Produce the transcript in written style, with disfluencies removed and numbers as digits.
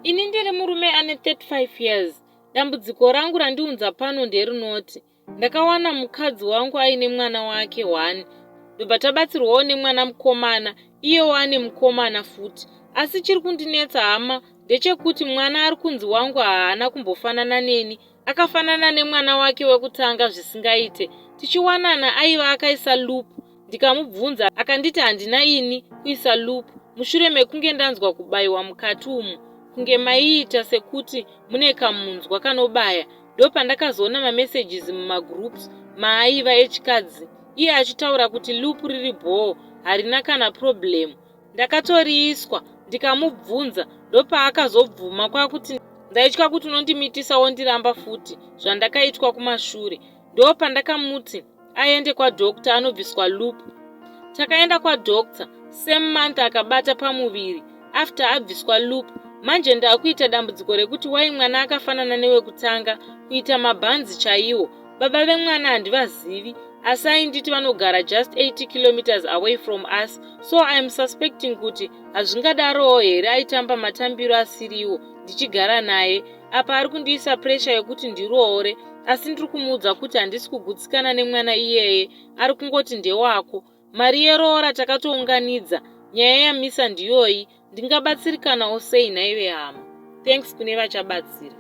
Ini ndiri murume ane 35 years. Dambudziko rangu randiunza pano nderinoti ndakawana mukadzi wangu aine mwana wake 1. Ndobva tabatsirwawo nemwana mukomana, iyewo ane mukomana futi. Asi chiri kundinetsa hama ndechekuti mwana ari kunzi wangu haana kumbofanana neni, akafanana nemwana wake wekutanga zvisingaite. Tichiwanana aiva akaisa loop, ndikamubvunza akanditi handina ini kuisa loop, mushure mekunge ndanzwa kubayiwa mukati umu kunge maiita sekuti mune kamunzwa kanobaya. Ndopandakazoona mamesages mumagroups maaiva echikadzi, iye achitaura kuti loop riri bhoo harina kana problem. Ndakatoriiswa ndikamubvunza, ndopaakazobvuma kwakuti ndaitya kuti unondimitisa wondiramba futi zvandakaitwa kumashure. Ndopandakamuti aende kwadokta anobviswa loop. Takaenda kwadokta, same month akabata pamuviri. After abviswa loop, manje ndakuita dambudziko rekuti wai mwana akafanana newekutanga, kuita mabhanzi chaiwo. Baba vemwana handivazivi, asi ainditi vanogara just 80 kilometers away from us, so I am suspecting kuti hazvingadarowo here aitamba matambiro asiriwo ndichigara naye. Apa ari kundiisa pressure yekuti ndiroore, asi ndiri kumuudza kuti handisi kugutsikana nemwana iyeye, ari kungoti ndewako. Mari yeroora takatounganidza, nyaya yamisa ndiyoyi. Ndingabatsirikanawo sei naive hama? Thanks kune vachabatsira.